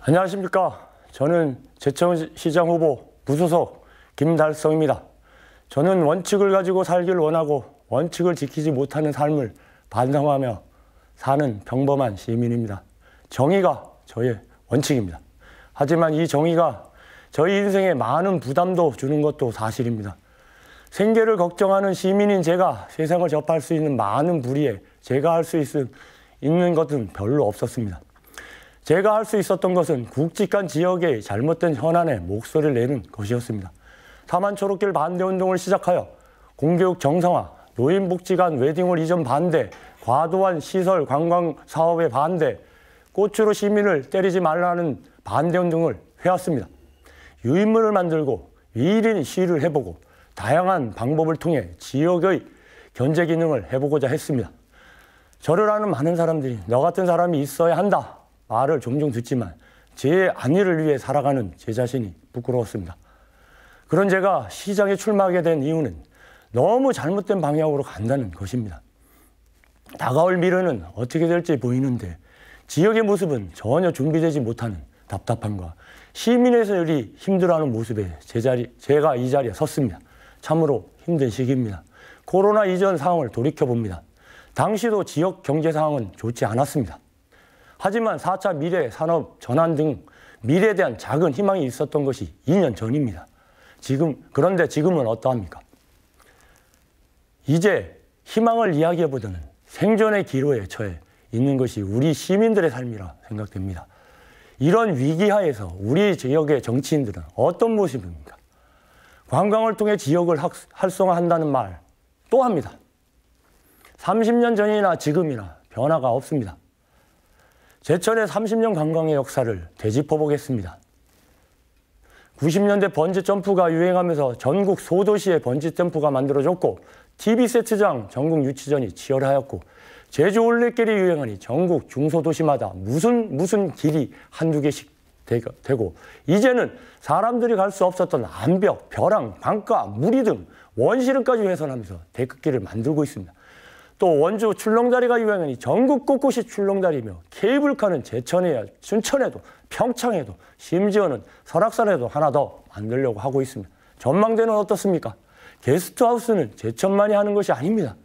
안녕하십니까. 저는 제천시장 후보 무소속 김달성입니다. 저는 원칙을 가지고 살기를 원하고 원칙을 지키지 못하는 삶을 반성하며 사는 평범한 시민입니다. 정의가 저의 원칙입니다. 하지만 이 정의가 저희 인생에 많은 부담도 주는 것도 사실입니다. 생계를 걱정하는 시민인 제가 세상을 접할 수 있는 많은 불의에 제가 할 수 있는 것은 별로 없었습니다. 제가 할 수 있었던 것은 굵직한 지역의 잘못된 현안에 목소리를 내는 것이었습니다. 사만 초록길 반대운동을 시작하여 공교육 정상화, 노인복지관 웨딩홀 이전 반대, 과도한 시설 관광 사업에 반대, 꽃으로 시민을 때리지 말라는 반대운동을 해왔습니다. 유인물을 만들고 위일인 시위를 해보고 다양한 방법을 통해 지역의 견제 기능을 해보고자 했습니다. 저를 아는 많은 사람들이 너 같은 사람이 있어야 한다 말을 종종 듣지만 제 안위를 위해 살아가는 제 자신이 부끄러웠습니다. 그런 제가 시장에 출마하게 된 이유는 너무 잘못된 방향으로 간다는 것입니다. 다가올 미래는 어떻게 될지 보이는데 지역의 모습은 전혀 준비되지 못하는 답답함과 시민의들이 힘들어하는 모습에 제가 이 자리에 섰습니다. 참으로 힘든 시기입니다. 코로나 이전 상황을 돌이켜봅니다. 당시도 지역 경제 상황은 좋지 않았습니다. 하지만 4차 미래 산업 전환 등 미래에 대한 작은 희망이 있었던 것이 2년 전입니다. 그런데 지금은 어떠합니까? 이제 희망을 이야기해보다는 생존의 기로에 처해 있는 것이 우리 시민들의 삶이라 생각됩니다. 이런 위기하에서 우리 지역의 정치인들은 어떤 모습입니까? 관광을 통해 지역을 활성화한다는 말 또 합니다. 30년 전이나 지금이나 변화가 없습니다. 제천의 30년 관광의 역사를 되짚어 보겠습니다. 90년대 번지점프가 유행하면서 전국 소도시에 번지점프가 만들어졌고 TV 세트장 전국 유치전이 치열하였고 제주 올레길이 유행하니 전국 중소도시마다 무슨 길이 한두 개씩 되고 이제는 사람들이 갈 수 없었던 암벽, 벼랑, 강가, 무리 등 원시름까지 훼손하면서 데크길을 만들고 있습니다. 또 원주 출렁다리가 유행하니 전국 곳곳이 출렁다리며 케이블카는 제천에, 춘천에도, 평창에도, 심지어는 설악산에도 하나 더 만들려고 하고 있습니다. 전망대는 어떻습니까? 게스트하우스는 제천만이 하는 것이 아닙니다.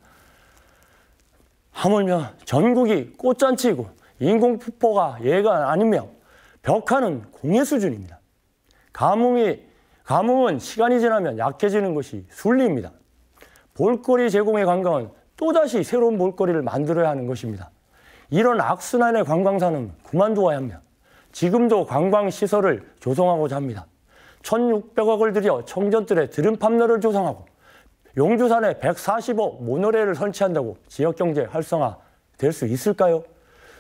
하물며 전국이 꽃잔치이고 인공폭포가 예가 아니며 벽화는 공예 수준입니다. 감흥은 시간이 지나면 약해지는 것이 순리입니다. 볼거리 제공의 관광은 또다시 새로운 볼거리를 만들어야 하는 것입니다. 이런 악순환의 관광사는 그만두어야 합니다. 지금도 관광시설을 조성하고자 합니다. 1,600억을 들여 청전들의 드림팜러를 조성하고 용주산에 140억 모노레일을 설치한다고 지역경제 활성화 될 수 있을까요?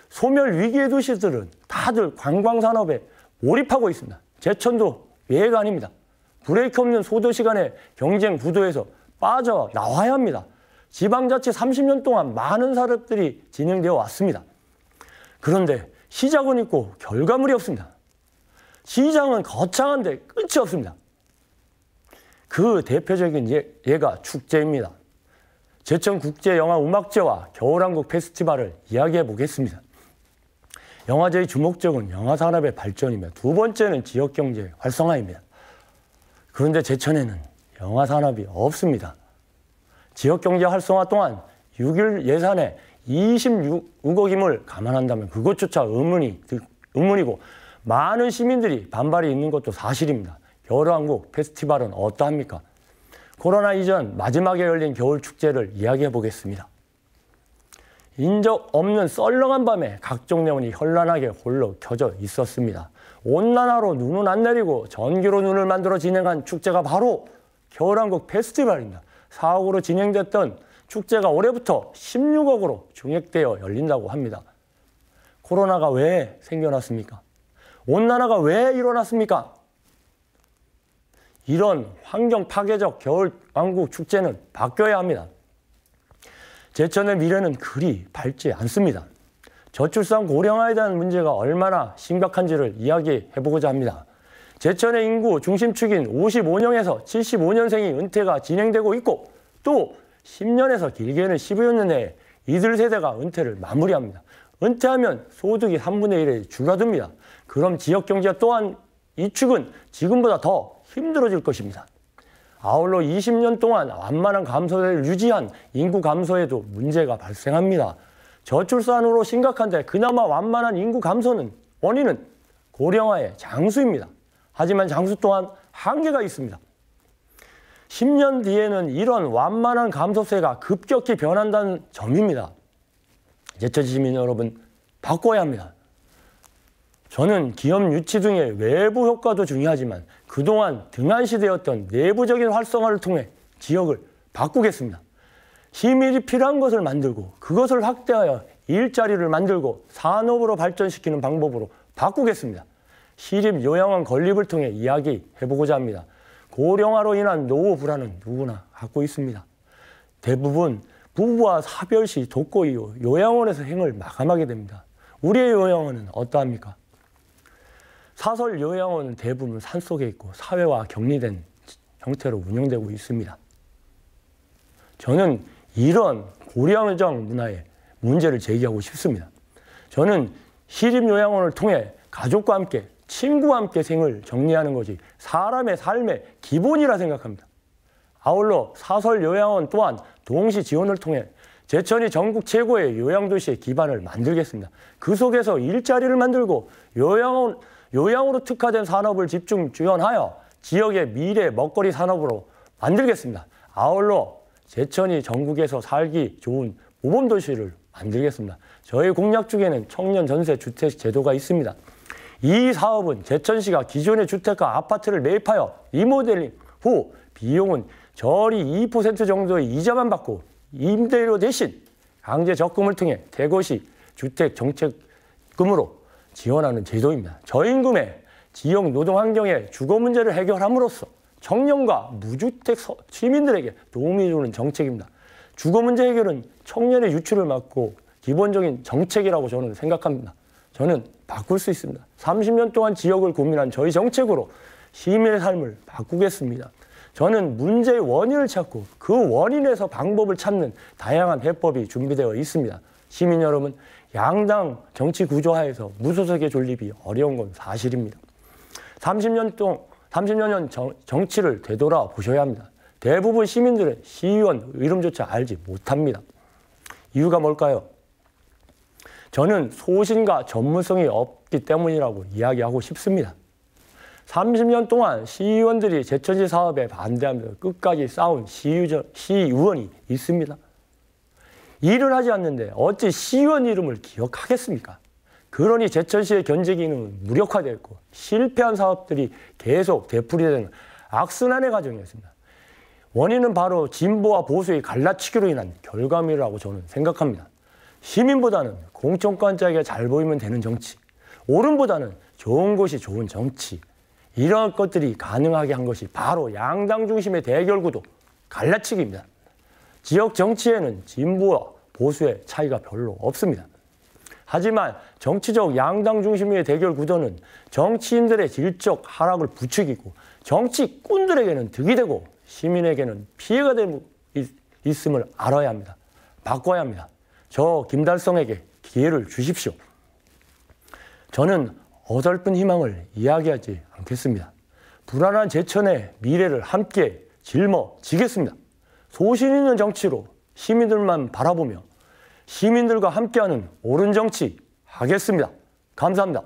소멸 위기의 도시들은 다들 관광산업에 몰입하고 있습니다. 제천도 예외가 아닙니다. 브레이크 없는 소도시 간의 경쟁 구도에서 빠져나와야 합니다. 지방자치 30년 동안 많은 사업들이 진행되어 왔습니다. 그런데 시작은 있고 결과물이 없습니다. 시장은 거창한데 끝이 없습니다. 그 대표적인 예가 축제입니다. 제천국제영화음악제와 겨울왕국 페스티벌을 이야기해 보겠습니다. 영화제의 주목적은 영화산업의 발전이며 두 번째는 지역경제 활성화입니다. 그런데 제천에는 영화산업이 없습니다. 지역경제 활성화 또한 6일 예산에 26억임을 감안한다면 그것조차 의문이고 많은 시민들이 반발이 있는 것도 사실입니다. 겨울왕국 페스티벌은 어떠합니까? 코로나 이전 마지막에 열린 겨울축제를 이야기해 보겠습니다. 인적 없는 썰렁한 밤에 각종 네온이 현란하게 홀로 켜져 있었습니다. 온난화로 눈은 안 내리고 전기로 눈을 만들어 진행한 축제가 바로 겨울왕국 페스티벌입니다. 4억으로 진행됐던 축제가 올해부터 16억으로 증액되어 열린다고 합니다. 코로나가 왜 생겨났습니까? 온난화가 왜 일어났습니까? 이런 환경 파괴적 겨울왕국 축제는 바뀌어야 합니다. 제천의 미래는 그리 밝지 않습니다. 저출산 고령화에 대한 문제가 얼마나 심각한지를 이야기해보고자 합니다. 제천의 인구 중심축인 55년에서 75년생이 은퇴가 진행되고 있고 또 10년에서 길게는 15년 내에 이들 세대가 은퇴를 마무리합니다. 은퇴하면 소득이 3분의 1에 줄어듭니다. 그럼 지역경제 또한 이축은 지금보다 더 힘들어질 것입니다. 아울러 20년 동안 완만한 감소를 유지한 인구 감소에도 문제가 발생합니다. 저출산으로 심각한데 그나마 완만한 인구 감소는 원인은 고령화의 장수입니다. 하지만 장수 또한 한계가 있습니다. 10년 뒤에는 이런 완만한 감소세가 급격히 변한다는 점입니다. 제천시 시민 여러분, 바꿔야 합니다. 저는 기업 유치 등의 외부 효과도 중요하지만 그동안 등한시되었던 내부적인 활성화를 통해 지역을 바꾸겠습니다. 시민이 필요한 것을 만들고 그것을 확대하여 일자리를 만들고 산업으로 발전시키는 방법으로 바꾸겠습니다. 시립 요양원 건립을 통해 이야기해보고자 합니다. 고령화로 인한 노후 불안은 누구나 갖고 있습니다. 대부분 부부와 사별 시 독거 이후 요양원에서 생을 마감하게 됩니다. 우리의 요양원은 어떠합니까? 사설 요양원은 대부분 산속에 있고 사회와 격리된 형태로 운영되고 있습니다. 저는 이런 고령적 문화에 문제를 제기하고 싶습니다. 저는 시립요양원을 통해 가족과 함께 친구와 함께 생을 정리하는 것이 사람의 삶의 기본이라 생각합니다. 아울러 사설 요양원 또한 동시 지원을 통해 제천이 전국 최고의 요양도시의 기반을 만들겠습니다. 그 속에서 일자리를 만들고 요양으로 특화된 산업을 집중 지원하여 지역의 미래 먹거리 산업으로 만들겠습니다. 아울러 제천이 전국에서 살기 좋은 모범도시를 만들겠습니다. 저희 공약 중에는 청년 전세 주택 제도가 있습니다. 이 사업은 제천시가 기존의 주택과 아파트를 매입하여 리모델링 후 비용은 저리 2% 정도의 이자만 받고 임대료 대신 강제 적금을 통해 대거시 주택 정책금으로 지원하는 제도입니다. 저임금의 지역 노동 환경의 주거 문제를 해결함으로써 청년과 무주택 시민들에게 도움이 되는 정책입니다. 주거 문제 해결은 청년의 유출을 막고 기본적인 정책이라고 저는 생각합니다. 저는 바꿀 수 있습니다. 30년 동안 지역을 고민한 저희 정책으로 시민의 삶을 바꾸겠습니다. 저는 문제의 원인을 찾고 그 원인에서 방법을 찾는 다양한 해법이 준비되어 있습니다. 시민 여러분, 양당 정치 구조하에서 무소속의 존립이 어려운 건 사실입니다. 30년 정치를 되돌아보셔야 합니다. 대부분 시민들은 시의원 이름조차 알지 못합니다. 이유가 뭘까요? 저는 소신과 전문성이 없기 때문이라고 이야기하고 싶습니다. 30년 동안 시의원들이 제천시 사업에 반대하면서 끝까지 싸운 시의원이 있습니다. 일을 하지 않는데 어찌 시의원 이름을 기억하겠습니까? 그러니 제천시의 견제 기능은 무력화되었고 실패한 사업들이 계속 되풀이되는 악순환의 과정이었습니다. 원인은 바로 진보와 보수의 갈라치기로 인한 결과물이라고 저는 생각합니다. 시민보다는 공천권자에게 잘 보이면 되는 정치, 옳음보다는 좋은 것이 좋은 정치, 이런 것들이 가능하게 한 것이 바로 양당 중심의 대결 구도, 갈라치기입니다. 지역 정치에는 진보와 보수의 차이가 별로 없습니다. 하지만 정치적 양당 중심의 대결 구도는 정치인들의 질적 하락을 부추기고 정치꾼들에게는 득이 되고 시민에게는 피해가 되고 있음을 알아야 합니다. 바꿔야 합니다. 저 김달성에게 기회를 주십시오. 저는 어설픈 희망을 이야기하지 않겠습니다. 불안한 제천의 미래를 함께 짊어지겠습니다. 소신 있는 정치로 시민들만 바라보며 시민들과 함께하는 옳은 정치 하겠습니다. 감사합니다.